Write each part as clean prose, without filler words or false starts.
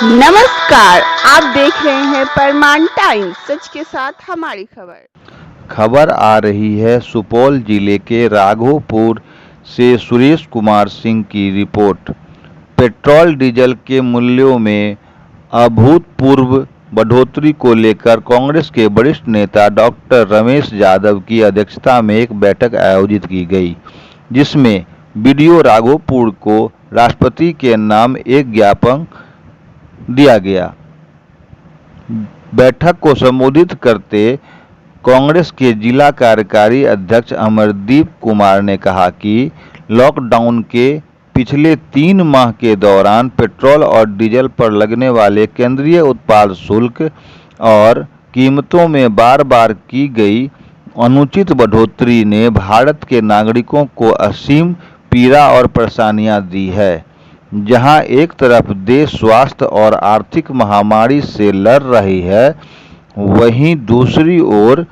नमस्कार, आप देख रहे हैं परमाण टाइम्स, सच के साथ हमारी खबर आ रही है सुपौल जिले के राघोपुर से सुरेश कुमार सिंह की रिपोर्ट। पेट्रोल डीजल के मूल्यों में अभूतपूर्व बढ़ोतरी को लेकर कांग्रेस के वरिष्ठ नेता डॉक्टर रमेश यादव की अध्यक्षता में एक बैठक आयोजित की गई, जिसमें बीडीओ राघोपुर को राष्ट्रपति के नाम एक ज्ञापन दिया गया। बैठक को संबोधित करते कांग्रेस के जिला कार्यकारी अध्यक्ष अमरदीप कुमार ने कहा कि लॉकडाउन के पिछले 3 माह के दौरान पेट्रोल और डीजल पर लगने वाले केंद्रीय उत्पाद शुल्क और कीमतों में बार बार की गई अनुचित बढ़ोतरी ने भारत के नागरिकों को असीम पीड़ा और परेशानियां दी है। जहां एक तरफ देश स्वास्थ्य और आर्थिक महामारी से लड़ रही है, वहीं दूसरी ओर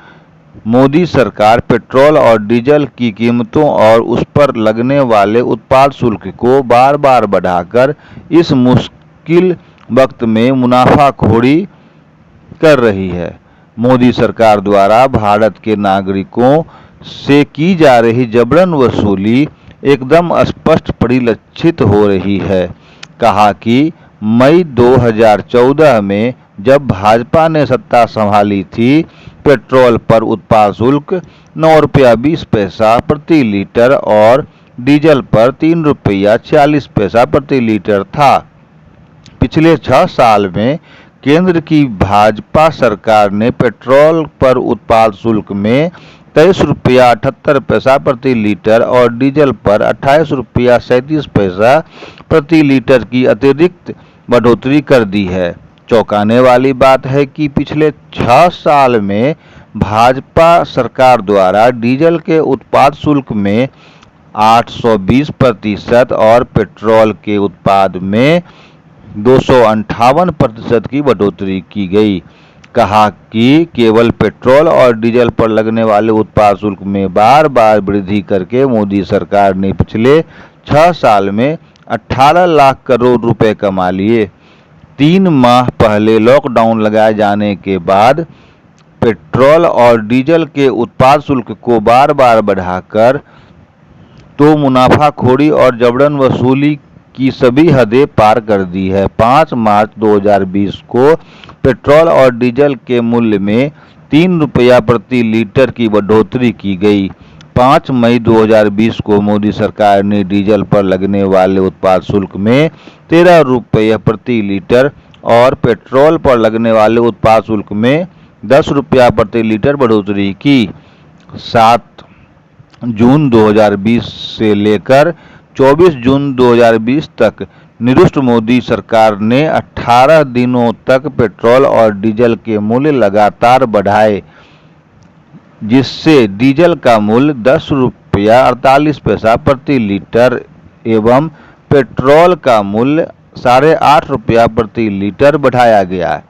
मोदी सरकार पेट्रोल और डीजल की कीमतों और उस पर लगने वाले उत्पाद शुल्क को बार बार बढ़ाकर इस मुश्किल वक्त में मुनाफाखोरी कर रही है। मोदी सरकार द्वारा भारत के नागरिकों से की जा रही जबरन वसूली एकदम स्पष्ट परिलक्षित हो रही है। कहा कि मई 2014 में जब भाजपा ने सत्ता संभाली थी, पेट्रोल पर उत्पाद शुल्क 9 रुपया 20 पैसा प्रति लीटर और डीजल पर 3 रुपया 46 पैसा प्रति लीटर था। पिछले 6 साल में केंद्र की भाजपा सरकार ने पेट्रोल पर उत्पाद शुल्क में 23 रुपया 78 पैसा प्रति लीटर और डीजल पर 28 रुपया 37 पैसा प्रति लीटर की अतिरिक्त बढ़ोतरी कर दी है। चौंकाने वाली बात है कि पिछले 6 साल में भाजपा सरकार द्वारा डीजल के उत्पाद शुल्क में 820% और पेट्रोल के उत्पाद में 258% की बढ़ोतरी की गई। कहा कि केवल पेट्रोल और डीजल पर लगने वाले उत्पाद शुल्क में बार बार वृद्धि करके मोदी सरकार ने पिछले 6 साल में 18 लाख करोड़ रुपए कमा लिए। 3 माह पहले लॉकडाउन लगाए जाने के बाद पेट्रोल और डीजल के उत्पाद शुल्क को बार बार बढ़ाकर तो मुनाफाखोरी और जबरन वसूली की सभी हदें पार कर दी है। 5 मार्च 2020 को पेट्रोल और डीजल के मूल्य में 3 रुपया प्रति लीटर की बढ़ोतरी की गई। 5 मई 2020 को मोदी सरकार ने डीजल पर लगने वाले उत्पाद शुल्क में 13 रुपये प्रति लीटर और पेट्रोल पर लगने वाले उत्पाद शुल्क में 10 रुपया प्रति लीटर बढ़ोतरी की। 7 जून 2020 से लेकर 24 जून 2020 तक निरुष्ट मोदी सरकार ने 18 दिनों तक पेट्रोल और डीजल के मूल्य लगातार बढ़ाए, जिससे डीजल का मूल्य 10 रुपया 48 पैसा प्रति लीटर एवं पेट्रोल का मूल्य 8.5 रुपया प्रति लीटर बढ़ाया गया।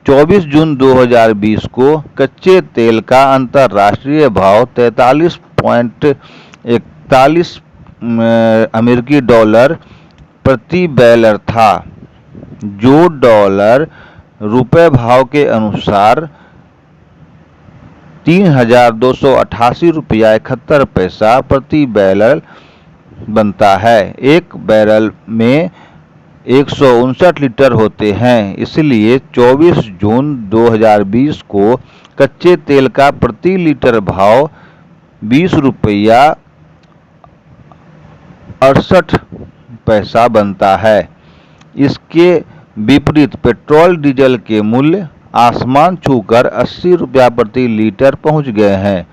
24 जून 2020 को कच्चे तेल का अंतर्राष्ट्रीय भाव 43.41 अमेरिकी डॉलर प्रति बैरल था, जो डॉलर रुपए भाव के अनुसार 3,288 रुपया 71 पैसा प्रति बैरल बनता है। एक बैरल में 159 लीटर होते हैं, इसलिए 24 जून 2020 को कच्चे तेल का प्रति लीटर भाव 20 रुपया 68 पैसा बनता है। इसके विपरीत पेट्रोल डीजल के मूल्य आसमान छूकर 80 रुपया प्रति लीटर पहुंच गए हैं,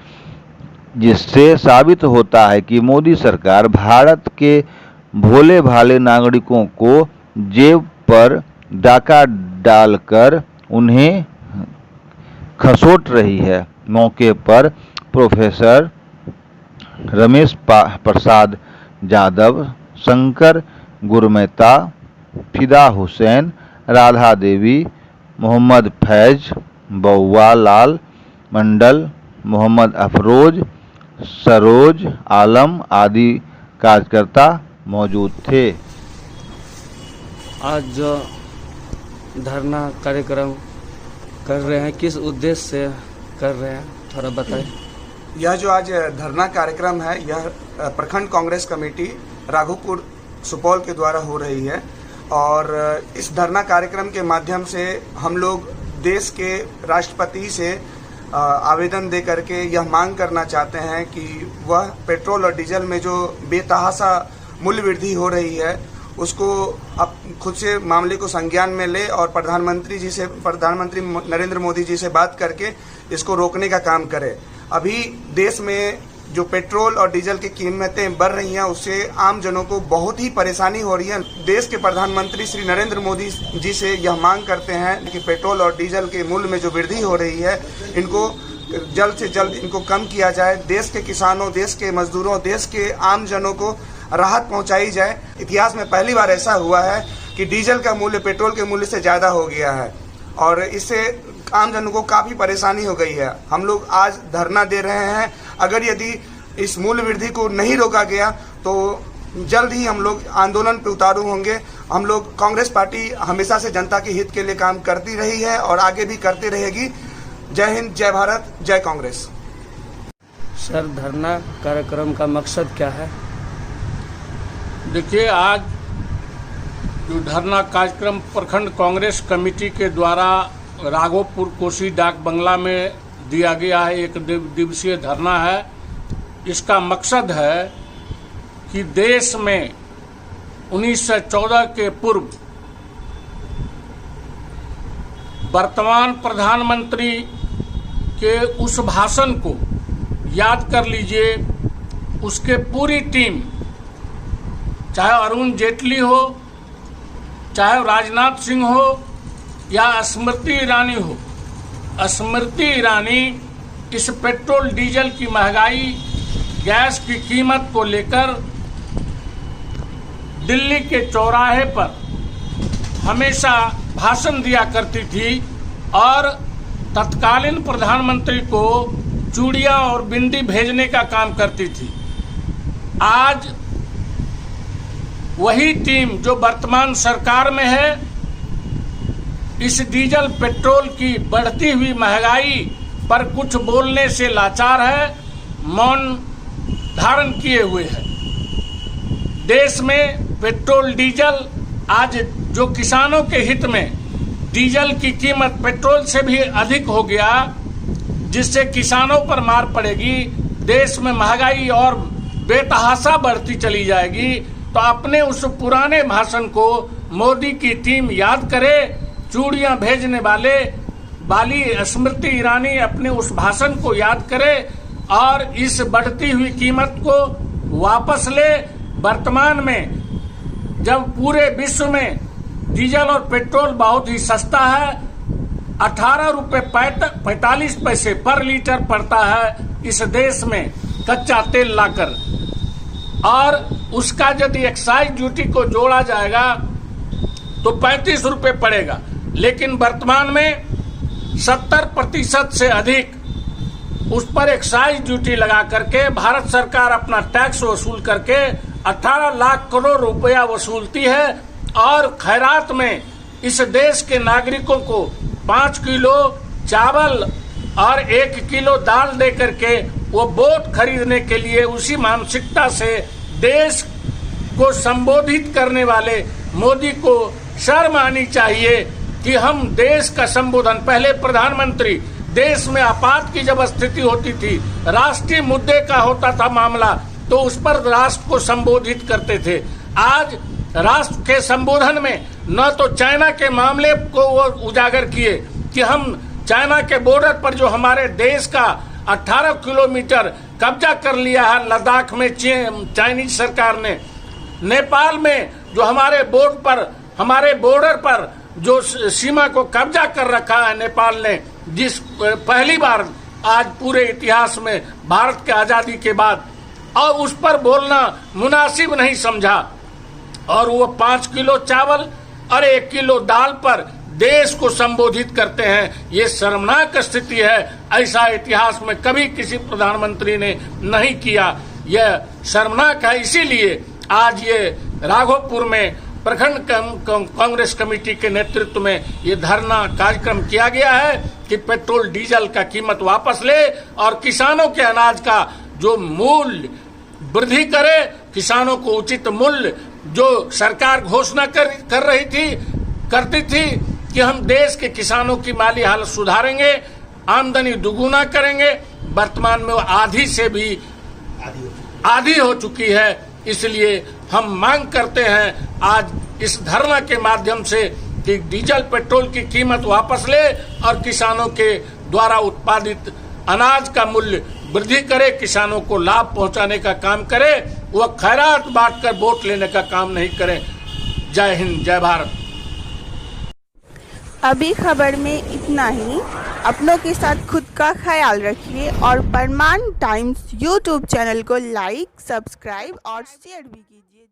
जिससे साबित होता है कि मोदी सरकार भारत के भोले भाले नागरिकों को जेब पर डाका डालकर उन्हें खसोट रही है। मौके पर प्रोफेसर रमेश प्रसाद यादव, शंकर गुरमेता, फिदा हुसैन, राधा देवी, मोहम्मद फैज, बउआ लाल मंडल, मोहम्मद अफरोज, सरोज आलम आदि कार्यकर्ता मौजूद थे। आज जो धरना कार्यक्रम कर रहे हैं, किस उद्देश्य से कर रहे हैं, थोड़ा बताएं। यह जो आज धरना कार्यक्रम है, यह प्रखंड कांग्रेस कमेटी राघोपुर सुपौल के द्वारा हो रही है और इस धरना कार्यक्रम के माध्यम से हम लोग देश के राष्ट्रपति से आवेदन दे करके यह मांग करना चाहते हैं कि वह पेट्रोल और डीजल में जो बेतहाशा मूल्य वृद्धि हो रही है उसको अब खुद से मामले को संज्ञान में ले और प्रधानमंत्री नरेंद्र मोदी जी से बात करके इसको रोकने का काम करे। अभी देश में जो पेट्रोल और डीजल की कीमतें बढ़ रही हैं उससे आम जनों को बहुत ही परेशानी हो रही है। देश के प्रधानमंत्री श्री नरेंद्र मोदी जी से यह मांग करते हैं कि पेट्रोल और डीजल के मूल्य में जो वृद्धि हो रही है इनको जल्द से जल्द इनको कम किया जाए। देश के किसानों, देश के मजदूरों, देश के आम जनों को राहत पहुंचाई जाए। इतिहास में पहली बार ऐसा हुआ है कि डीजल का मूल्य पेट्रोल के मूल्य से ज़्यादा हो गया है और इससे आम जनों को काफ़ी परेशानी हो गई है। हम लोग आज धरना दे रहे हैं। अगर यदि इस मूल्य वृद्धि को नहीं रोका गया तो जल्द ही हम लोग आंदोलन पे उतारू होंगे। हम लोग कांग्रेस पार्टी हमेशा से जनता के हित के लिए काम करती रही है और आगे भी करती रहेगी। जय हिंद, जय भारत, जय कांग्रेस। सर, धरना कार्यक्रम का मकसद क्या है? देखिए, आज जो धरना कार्यक्रम प्रखंड कांग्रेस कमेटी के द्वारा राघोपुर कोसी डाक बंगला में दिया गया है, एक दिवसीय धरना है। इसका मकसद है कि देश में 1914 के पूर्व वर्तमान प्रधानमंत्री के उस भाषण को याद कर लीजिए। उसके पूरी टीम, चाहे अरुण जेटली हो, चाहे राजनाथ सिंह हो या स्मृति ईरानी हो, स्मृति ईरानी इस पेट्रोल डीजल की महंगाई, गैस की कीमत को लेकर दिल्ली के चौराहे पर हमेशा भाषण दिया करती थी और तत्कालीन प्रधानमंत्री को चूड़ियां और बिंदी भेजने का काम करती थी। आज वही टीम जो वर्तमान सरकार में है, इस डीजल पेट्रोल की बढ़ती हुई महंगाई पर कुछ बोलने से लाचार है, मौन धारण किए हुए है। देश में पेट्रोल डीजल आज जो किसानों के हित में डीजल की कीमत पेट्रोल से भी अधिक हो गया, जिससे किसानों पर मार पड़ेगी, देश में महंगाई और बेतहाशा बढ़ती चली जाएगी। तो अपने उस पुराने भाषण को मोदी की टीम याद करे। चूड़ियां भेजने वाली स्मृति ईरानी अपने उस भाषण को याद करे और इस बढ़ती हुई कीमत को वापस ले। वर्तमान में जब पूरे विश्व में डीजल और पेट्रोल बहुत ही सस्ता है, 18 रुपये 45 पैसे पर लीटर पड़ता है इस देश में कच्चा तेल लाकर, और उसका यदि एक्साइज ड्यूटी को जोड़ा जाएगा तो 35 रुपये पड़ेगा। लेकिन वर्तमान में 70% से अधिक उस पर एक्साइज ड्यूटी लगा करके भारत सरकार अपना टैक्स वसूल करके 18 लाख करोड़ रुपया वसूलती है और खैरात में इस देश के नागरिकों को 5 किलो चावल और 1 किलो दाल दे करके वो वोट खरीदने के लिए उसी मानसिकता से देश को संबोधित करने वाले मोदी को शर्म आनी चाहिए कि हम देश का संबोधन, पहले प्रधानमंत्री देश में आपात की जब स्थिति होती थी, राष्ट्रीय मुद्दे का होता था मामला, तो उस पर राष्ट्र को संबोधित करते थे। आज राष्ट्र के संबोधन में न तो चाइना के मामले को वो उजागर किए कि हम चाइना के बॉर्डर पर जो हमारे देश का 18 किलोमीटर कब्जा कर लिया है लद्दाख में चाइनीज सरकार ने, नेपाल में जो हमारे बॉर्डर पर जो सीमा को कब्जा कर रखा है नेपाल ने, जिस पहली बार आज पूरे इतिहास में भारत के आजादी के बाद, और उस पर बोलना मुनासिब नहीं समझा। और वो 5 किलो चावल और 1 किलो दाल पर देश को संबोधित करते हैं। ये शर्मनाक स्थिति है, ऐसा इतिहास में कभी किसी प्रधानमंत्री ने नहीं किया। यह शर्मनाक है इसीलिए आज ये राघोपुर में प्रखंड कांग्रेस कमेटी के नेतृत्व में ये धरना कार्यक्रम किया गया है कि पेट्रोल डीजल का कीमत वापस ले और किसानों के अनाज का जो मूल्य वृद्धि करे, किसानों को उचित मूल्य जो सरकार घोषणा कर रही थी, करती थी कि हम देश के किसानों की माली हालत सुधारेंगे, आमदनी दुगुना करेंगे, वर्तमान में वो आधी से भी आधी हो चुकी है। इसलिए हम मांग करते हैं आज इस धरना के माध्यम से कि डीजल पेट्रोल की कीमत वापस ले और किसानों के द्वारा उत्पादित अनाज का मूल्य वृद्धि करे, किसानों को लाभ पहुंचाने का काम करे, वह खैरात बांटकर वोट लेने का काम नहीं करे। जय हिंद, जय भारत। अभी खबर में इतना ही। अपनों के साथ खुद का ख्याल रखिए और परमान टाइम्स यूट्यूब चैनल को लाइक, सब्सक्राइब और शेयर भी कीजिए।